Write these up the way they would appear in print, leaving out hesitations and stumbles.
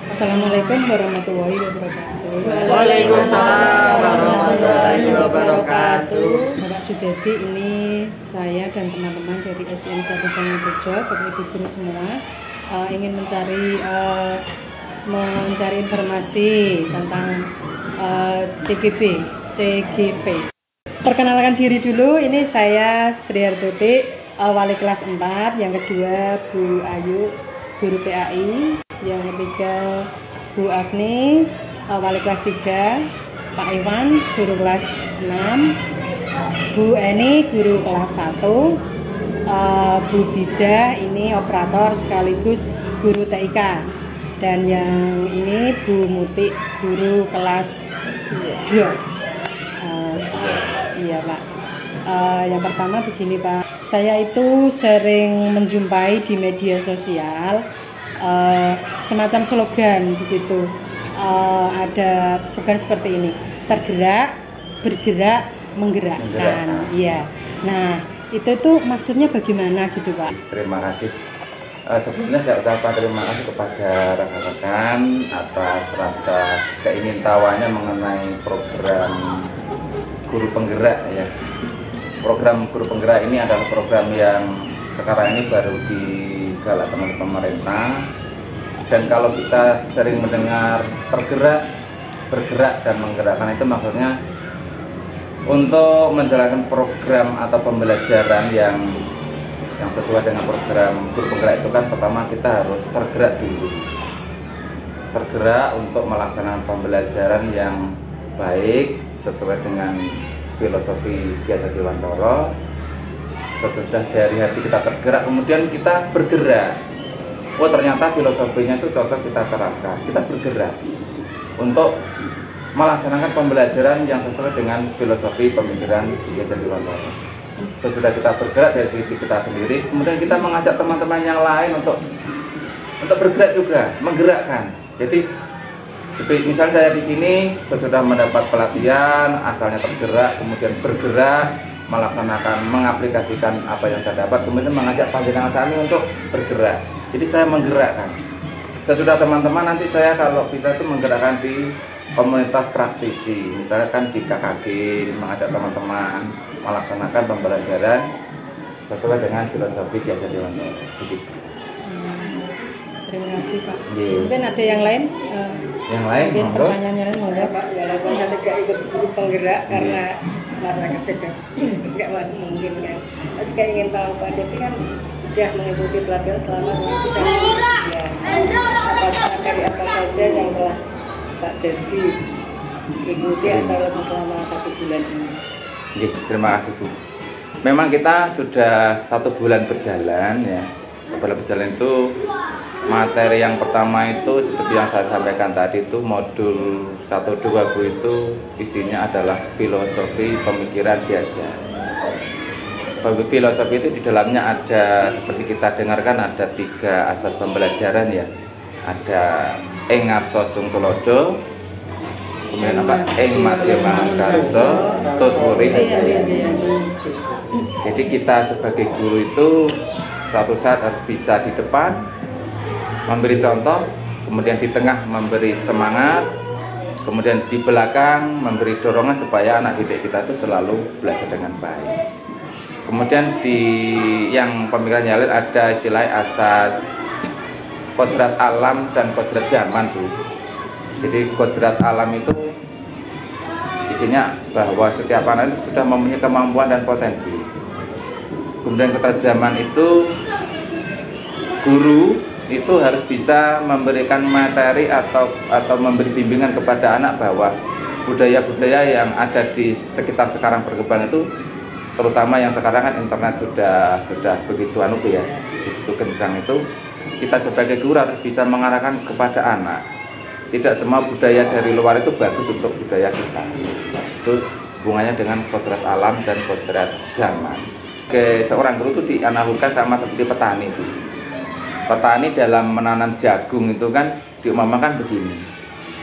Assalamualaikum warahmatullahi wabarakatuh. Waalaikumsalam warahmatullahi wabarakatuh. Bapak Sudadi, ini saya dan teman-teman dari SDN 1 Bangunrejo, Bapak Ibu guru semua, ingin mencari informasi tentang CGP. Perkenalkan diri dulu, ini saya Sri Hartuti, wali kelas 4, yang kedua Bu Ayu, guru PAI, yang ketiga Bu Afni, wali kelas 3, Pak Iwan, guru kelas 6, Bu Eni, guru kelas 1, Bu Bida, ini operator sekaligus guru TIK, dan yang ini Bu Muti, guru kelas 2. Iya Pak. Yang pertama begini Pak, saya itu sering menjumpai di media sosial semacam slogan begitu. Ada slogan seperti ini: tergerak, bergerak, menggerakkan. Iya. Nah, itu tuh maksudnya bagaimana gitu Pak? Terima kasih. Sebelumnya saya ucapkan terima kasih kepada rekan-rekan atas rasa keingintahuannya mengenai program guru penggerak ya. Program guru penggerak ini adalah program yang sekarang ini baru digalakkan oleh pemerintah. Dan kalau kita sering mendengar tergerak, bergerak, dan menggerakkan, itu maksudnya untuk menjalankan program atau pembelajaran yang sesuai dengan program guru penggerak itu kan pertama kita harus tergerak dulu. Tergerak untuk melaksanakan pembelajaran yang baik sesuai dengan filosofi Ki Hajar Dewantara. Sesudah dari hati kita tergerak, kemudian kita bergerak. Oh, ternyata filosofinya itu cocok kita terapkan. Kita bergerak untuk melaksanakan pembelajaran yang sesuai dengan filosofi pemikiran Ki Hajar Dewantara. Sesudah kita bergerak dari diri kita sendiri, kemudian kita mengajak teman-teman yang lain untuk bergerak juga, menggerakkan. Jadi misalnya saya di sini sesudah mendapat pelatihan, asalnya tergerak, kemudian bergerak, melaksanakan, mengaplikasikan apa yang saya dapat, kemudian mengajak panjenengan kami untuk bergerak. Jadi saya menggerakkan. Sesudah teman-teman, nanti saya kalau bisa itu menggerakkan di komunitas praktisi, misalkan di KKG, mengajak teman-teman melaksanakan pembelajaran sesuai dengan filosofi Ki Hajar Dewantara. Begitu. Terima kasih Pak. Yeah. Mungkin ada yang lain? Yang lain? Mungkin pertanyaannya lain mau nggak? Pak, walaupun saya tidak ikut guru penggerak karena masyarakat tidak mungkin kan. Saya juga ingin tahu Pak Devi kan sudah mengikuti pelatihan selama mengikuti satu bulan. Materi apa saja yang telah Pak Devi ikuti atau selama 1 bulan ini? Terima kasih Bu. Memang kita sudah 1 bulan berjalan ya. Berjalan itu materi yang pertama itu seperti yang saya sampaikan tadi, itu modul 1-2 Bu, itu isinya adalah filosofi pemikiran Ki Hajar. Filosofi itu di dalamnya ada, seperti kita dengarkan, ada 3 asas pembelajaran ya. Ada ing ngarsa sung tulodo, kemudian apa? Ing madya mangarsa tuturi. Jadi kita sebagai guru itu suatu saat harus bisa di depan memberi contoh, kemudian di tengah memberi semangat, kemudian di belakang memberi dorongan supaya anak didik kita itu selalu belajar dengan baik. Kemudian di yang pemikiran Yalil ada istilah asas kodrat alam dan kodrat zaman Bu. Jadi kodrat alam itu isinya bahwa setiap anak itu sudah mempunyai kemampuan dan potensi. Kemudian kodrat zaman itu guru itu harus bisa memberikan materi atau memberi bimbingan kepada anak bahwa budaya-budaya yang ada di sekitar sekarang berkembang itu, terutama yang sekarang kan internet sudah begitu ya, begitu kencang, itu kita sebagai guru harus bisa mengarahkan kepada anak. Tidak semua budaya dari luar itu bagus untuk budaya kita. Itu hubungannya dengan kodrat alam dan kodrat zaman. Seorang guru itu dianalogkan sama seperti petani itu. Petani dalam menanam jagung itu kan diumpamakan begini.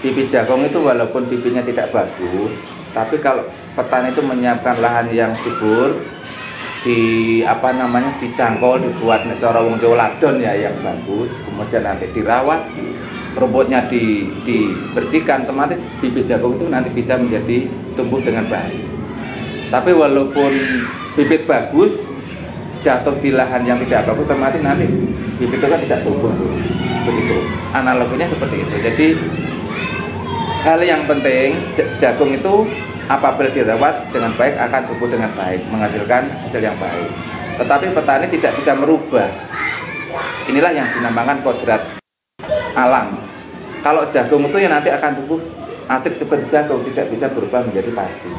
Bibit jagung itu walaupun bibitnya tidak bagus, tapi kalau petani itu menyiapkan lahan yang subur, dicangkol, dibuat cara wong Jawa ladon ya yang bagus, kemudian nanti dirawat, rumputnya dibersihkan, otomatis bibit jagung itu nanti bisa menjadi tumbuh dengan baik. Tapi walaupun bibit bagus jatuh di lahan yang tidak bagus, otomatis nanti bibit itu kan tidak tumbuh. Begitu. Analoginya seperti itu. Jadi hal yang penting jagung itu apabila dirawat dengan baik akan tumbuh dengan baik, menghasilkan hasil yang baik. Tetapi petani tidak bisa merubah. Inilah yang dinamakan kodrat alam. Kalau jagung itu ya nanti akan tumbuh asik seperti jagung, tidak bisa berubah menjadi padi.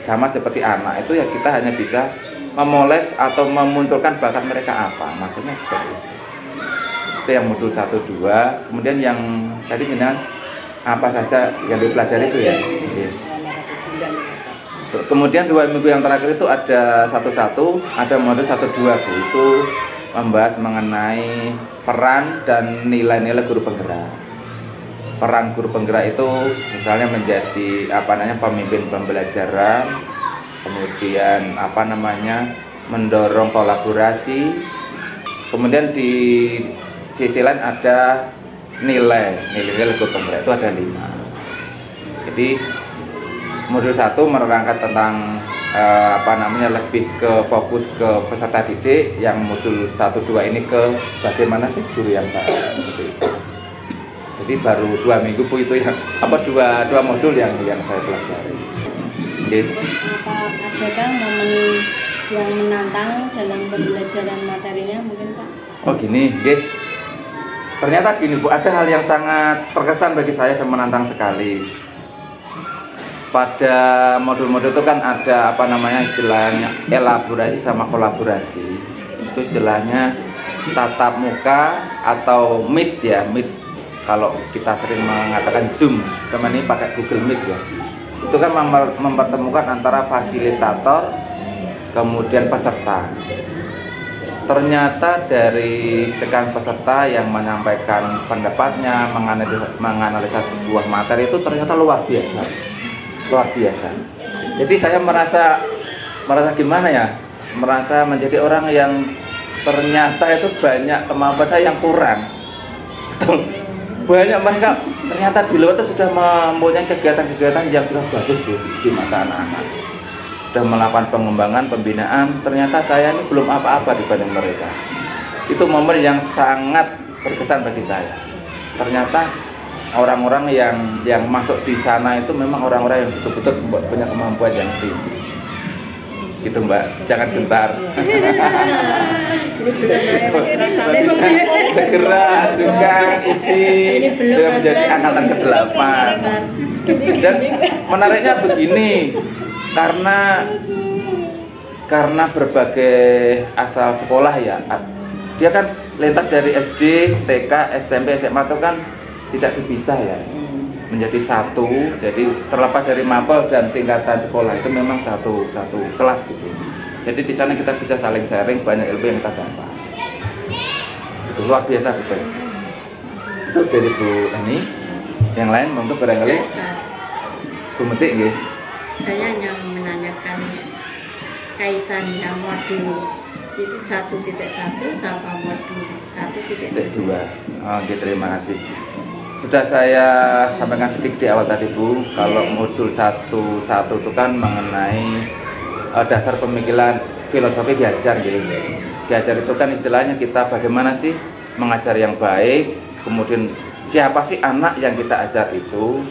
Sama seperti anak itu ya kita hanya bisa memoles atau memunculkan bakat mereka apa. Maksudnya seperti itu. Itu yang modul 1, 2. Kemudian yang tadi dengan apa saja yang dipelajari itu ya. Kemudian 2 minggu yang terakhir itu ada 1, ada modul 1, 2 Bu. Itu membahas mengenai peran dan nilai-nilai guru penggerak. Peran guru penggerak itu misalnya menjadi pemimpin pembelajaran, kemudian mendorong kolaborasi. Kemudian di sisi lain ada nilai guru penggerak itu ada 5. Jadi modul 1 menerangkan tentang lebih ke fokus ke peserta didik. Yang modul 1, 2 ini ke bagaimana sih guru yang baik. Jadi baru 2 minggu Bu itu yang dua modul yang saya pelajari. Terus adakah momen yang menantang dalam pembelajaran materinya mungkin Pak? Oh gini, ternyata gini Bu, ada hal yang sangat terkesan bagi saya dan menantang sekali. Pada modul-modul itu kan ada istilahnya elaborasi sama kolaborasi. Itu istilahnya tatap muka atau meet ya, meet. Kalau kita sering mengatakan Zoom, teman ini pakai Google Meet ya. Itu kan mempertemukan antara fasilitator kemudian peserta. Ternyata dari sekian peserta yang menyampaikan pendapatnya, menganalisa sebuah materi itu ternyata luar biasa. Jadi saya merasa gimana ya, merasa menjadi orang yang ternyata itu banyak kemampuan saya yang kurang. Banyak mereka ternyata di luar itu sudah mempunyai kegiatan-kegiatan yang sudah bagus Bu, di mata anak-anak. Sudah melakukan pengembangan, pembinaan. Ternyata saya ini belum apa-apa dibanding mereka. Itu momen yang sangat berkesan bagi saya. Ternyata orang-orang yang masuk di sana itu memang orang-orang yang betul-betul punya kemampuan yang tinggi. Gitu Mbak, jangan gentar. Segera juga isi sudah menjadi angkatan ke-8. Dan menariknya begini, karena berbagai asal sekolah ya, dia kan lintas dari SD, TK, SMP, SMA itu kan tidak dipisah ya, menjadi satu. Jadi terlepas dari mapel dan tingkatan sekolah itu memang satu kelas gitu. Jadi di sana kita bisa saling sharing, banyak ilmu yang kita dapat. Itu luar biasa betul. Itu dari Bu Ani. Yang lain monggo barangkali Bu Metik nggih. Saya hanya menanyakan kaitannya modul 1.1 sama modul 1.2. Oke, terima kasih. Sudah saya sampaikan sedikit di awal tadi Bu, kalau modul 1.1 itu kan mengenai dasar pemikiran filosofi Ki-Hajar gitu. Ki-Hajar itu kan istilahnya kita bagaimana sih mengajar yang baik, kemudian siapa sih anak yang kita ajar itu.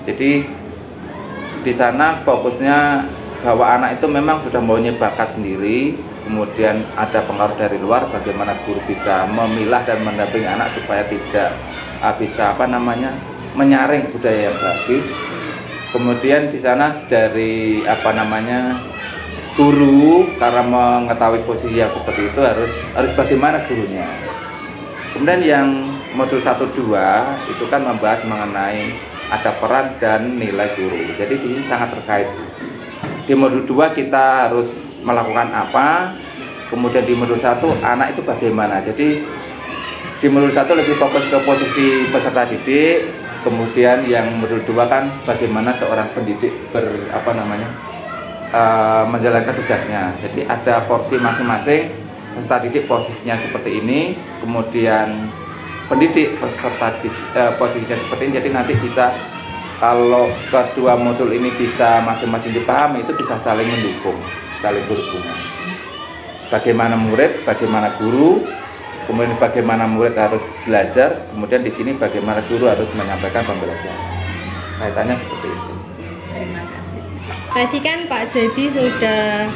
Jadi di sana fokusnya bahwa anak itu memang sudah mempunyai bakat sendiri, kemudian ada pengaruh dari luar, bagaimana guru bisa memilah dan mendampingi anak supaya tidak bisa menyaring budaya yang bagus. Kemudian di sana dari guru karena mengetahui posisi yang seperti itu harus bagaimana gurunya. Kemudian yang modul 1, 2 itu kan membahas mengenai ada peran dan nilai guru. Jadi di sini sangat terkait. Di modul 2 kita harus melakukan apa, kemudian di modul 1 anak itu bagaimana. Jadi di modul 1 lebih fokus ke posisi peserta didik, kemudian yang modul 2 kan bagaimana seorang pendidik menjalankan tugasnya. Jadi ada porsi masing-masing, peserta didik posisinya seperti ini, kemudian pendidik peserta posisinya seperti ini, jadi nanti bisa kalau kedua modul ini bisa masing-masing dipahami, itu bisa saling mendukung, saling berhubungan. Bagaimana murid, bagaimana guru, kemudian bagaimana murid harus belajar, kemudian di sini bagaimana guru harus menyampaikan pembelajaran. Kaitannya seperti itu. Terima kasih. Tadi kan Pak Dedi sudah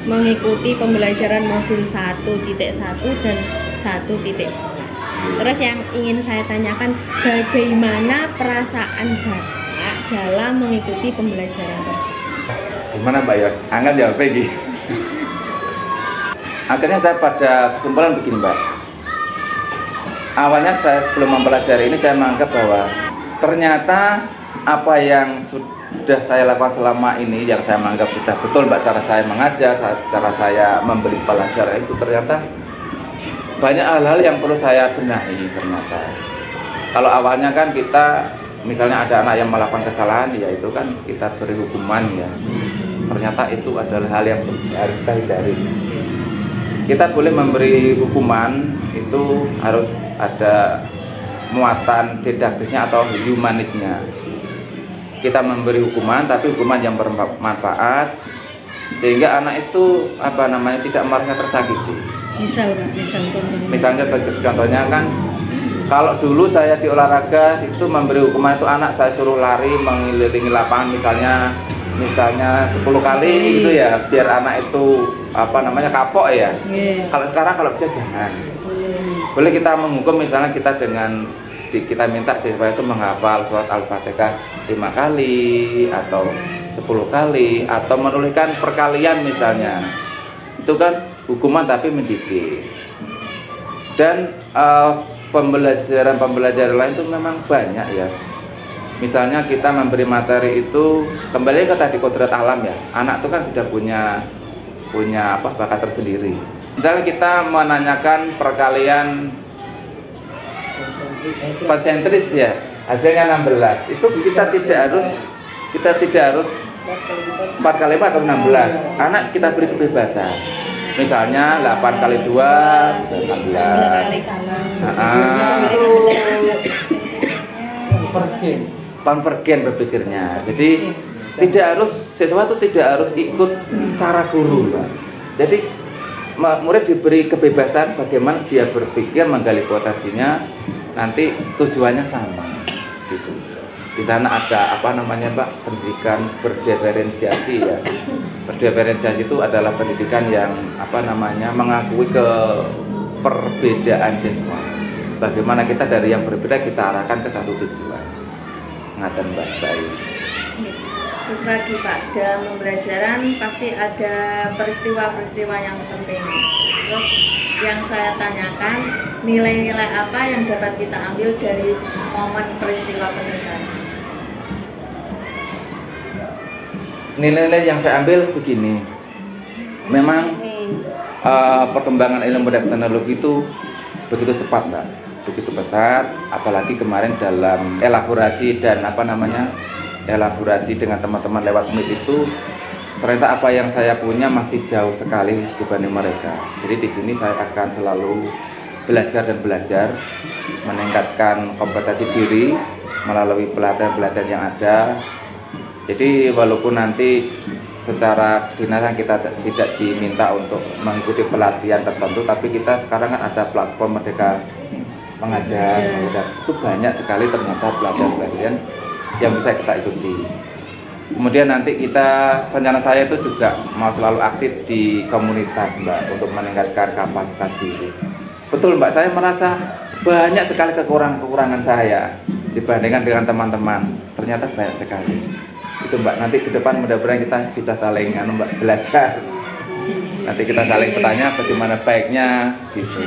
mengikuti pembelajaran modul 1.1 dan 1.2. Terus yang ingin saya tanyakan, bagaimana perasaan Bapak dalam mengikuti pembelajaran tersebut? Gimana Mbak ya? Angkat jawab lagi. Akhirnya saya pada kesimpulan begini Mbak. Awalnya saya sebelum mempelajari ini saya menganggap bahwa ternyata apa yang sudah saya lakukan selama ini, yang saya menganggap sudah betul Mbak, cara saya mengajar, cara saya memberi pelajaran itu ternyata banyak hal-hal yang perlu saya benahi ternyata. Kalau awalnya kan kita misalnya ada anak yang melakukan kesalahan, ya itu kan kita beri hukuman ya. Ternyata itu adalah hal yang harus kita hindari. Kita boleh memberi hukuman itu harus ada muatan didaktisnya atau humanisnya. Kita memberi hukuman tapi hukuman yang bermanfaat sehingga anak itu tidak merasa tersakiti. Misal Pak, Misalnya contohnya kan kalau dulu saya di olahraga itu memberi hukuman itu anak saya suruh lari mengelilingi lapangan misalnya 10 kali gitu ya, biar anak itu kapok ya. Kalau sekarang kalau bisa jangan. Boleh kita menghukum misalnya kita minta siswa itu menghafal surat Al-Fatihah 5 kali atau 10 kali atau menuliskan perkalian misalnya. Itu kan hukuman tapi mendidik. Dan pembelajaran lain itu memang banyak ya. Misalnya kita memberi materi itu kembali ke tadi kodrat alam ya. Anak itu kan sudah punya bakat tersendiri. Misalnya kita menanyakan perkalian konsentris ya, hasilnya 16. Itu kita tidak harus 4 kali 4 atau 16. Anak kita beri kebebasan. Misalnya 8 kali 2 bisa 16. Konvergen berpikirnya. Jadi siswa itu tidak harus ikut cara guru, Pak. Jadi murid diberi kebebasan bagaimana dia berpikir, menggali potensinya, nanti tujuannya sama. Gitu. Di sana ada Pak, pendidikan berdiferensiasi ya. Berdiferensiasi itu adalah pendidikan yang mengakui ke perbedaan siswa. Bagaimana kita dari yang berbeda kita arahkan ke satu tujuan. Ngaten Mbak, baik. Terus lagi Pak, dalam pembelajaran pasti ada peristiwa-peristiwa yang penting. Terus yang saya tanyakan, nilai-nilai apa yang dapat kita ambil dari momen peristiwa penting tadi? Nilai-nilai yang saya ambil begini. Memang perkembangan ilmu dan teknologi itu begitu cepat Mbak, begitu pesat, apalagi kemarin dalam elaborasi dan elaborasi dengan teman-teman lewat Meet itu ternyata apa yang saya punya masih jauh sekali dibanding mereka. Jadi di sini saya akan selalu belajar dan belajar, meningkatkan kompetensi diri melalui pelatihan-pelatihan yang ada. Jadi walaupun nanti secara kedinasan kita tidak diminta untuk mengikuti pelatihan tertentu, tapi kita sekarang kan ada platform Merdeka Mengajar. Itu banyak sekali ternyata pelatihan-pelatihan yang bisa kita ikuti. Kemudian nanti rencana saya itu juga mau selalu aktif di komunitas Mbak, untuk meningkatkan kapasitas diri. Betul Mbak, saya merasa banyak sekali kekurangan saya dibandingkan dengan teman-teman. Ternyata banyak sekali. Itu Mbak, nanti ke depan mudah-mudahan kita bisa saling belajar. Nanti kita saling bertanya bagaimana baiknya gitu.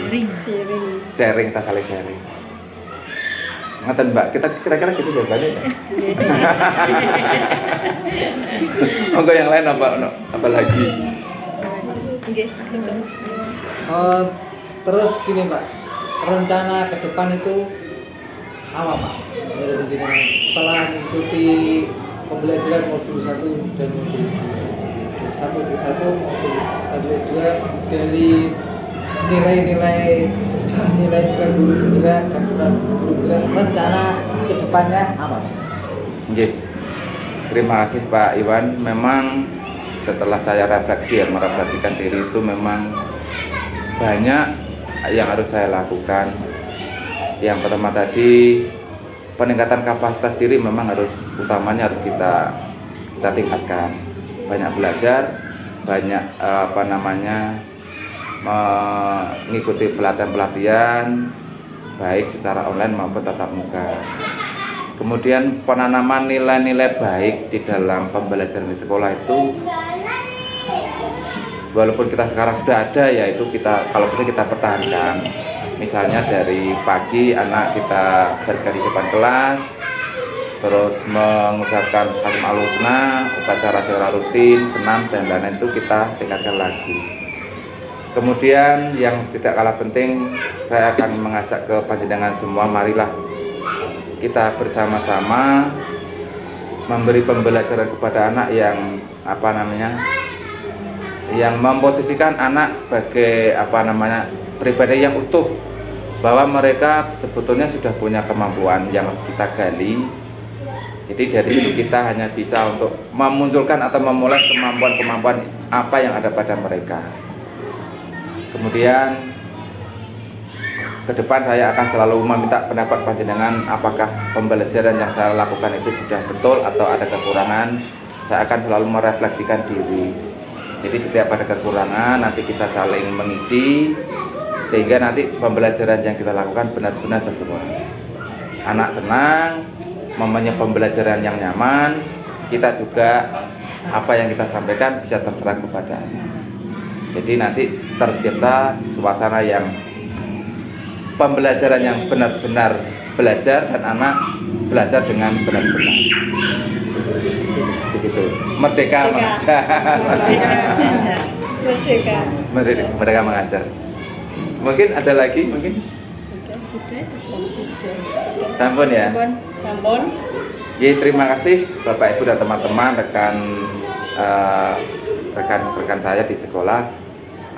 Sharing, kita saling sharing. Ngaten Mbak, kita kira-kira gitu jawabannya ya. Enggak yang lain apa lagi? Terus gini Pak, rencana ke depan itu apa Pak? Menurut jenengan setelah mengikuti pembelajaran modul 1 dan modul 2, modul 1 dari nilai guru penggerak dan guru penggerak rencana kedepannya apa? Nggih. Terima kasih Pak Iwan. Memang setelah saya merefleksikan diri itu memang banyak yang harus saya lakukan. Yang pertama tadi peningkatan kapasitas diri memang utamanya harus kita tingkatkan. Banyak belajar, banyak mengikuti pelatihan baik secara online maupun tatap muka. Kemudian penanaman nilai-nilai baik di dalam pembelajaran di sekolah itu, walaupun kita sekarang sudah ada, yaitu kalau kita pertahankan. Misalnya dari pagi anak kita berikan di depan kelas, terus mengucapkan asmaul husna, upacara secara rutin, senam dan lain-lain itu kita tingkatkan lagi. Kemudian yang tidak kalah penting, saya akan mengajak ke panjenengan semua, marilah kita bersama-sama memberi pembelajaran kepada anak yang yang memposisikan anak sebagai pribadi yang utuh, bahwa mereka sebetulnya sudah punya kemampuan yang kita gali. Jadi dari itu kita hanya bisa untuk memunculkan atau memulai kemampuan-kemampuan apa yang ada pada mereka. Kemudian ke depan saya akan selalu meminta pendapat panjenengan, apakah pembelajaran yang saya lakukan itu sudah betul atau ada kekurangan. Saya akan selalu merefleksikan diri. Jadi setiap ada kekurangan nanti kita saling mengisi, sehingga nanti pembelajaran yang kita lakukan benar-benar sesuai. Anak senang, mempunyai pembelajaran yang nyaman, kita juga apa yang kita sampaikan bisa terserah kepada anak. Jadi nanti tercipta suasana yang pembelajaran yang benar-benar belajar dan anak belajar dengan benar-benar. Begitu. Merdeka mengajar. Merdeka mengajar. Mungkin ada lagi, mungkin? Sudah. Sampun ya. Sampun. Ya, terima kasih Bapak Ibu dan teman-teman rekan saya di sekolah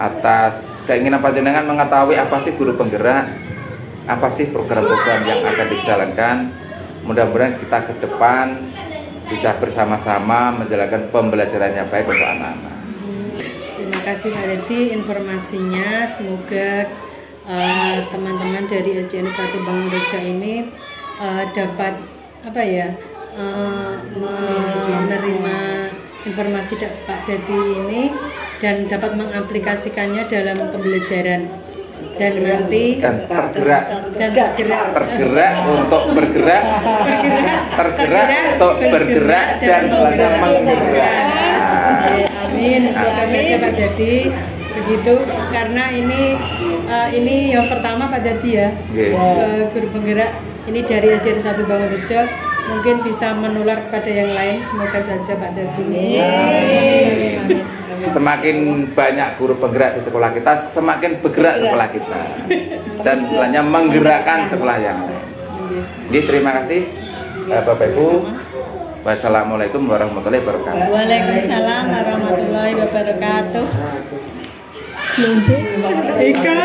atas keinginan panjenengan mengetahui apa sih guru penggerak, apa sih program-program yang akan dijalankan. Mudah-mudahan kita ke depan bisa bersama-sama menjalankan pembelajaran yang baik untuk anak-anak. Terima kasih Pak Dedi informasinya. Semoga teman-teman dari SDN 1 Bangunrejo ini dapat menerima informasi Pak Dedi ini dan dapat mengaplikasikannya dalam pembelajaran dan nanti tergerak untuk bergerak dan belajar menggerak. Amin. Semoga saja Pak Dedi begitu, karena ini yang pertama Pak Dedi ya, guru penggerak ini dari SDN 1 Bangunrejo, mungkin bisa menular kepada yang lain. Semoga saja Pak Dedi. Semakin banyak guru penggerak di sekolah kita, semakin bergerak sekolah kita dan setelahnya menggerakkan sekolah yang lain. Jadi terima kasih Bapak Ibu. Wassalamualaikum warahmatullahi wabarakatuh. Waalaikumsalam warahmatullahi wabarakatuh. Ika.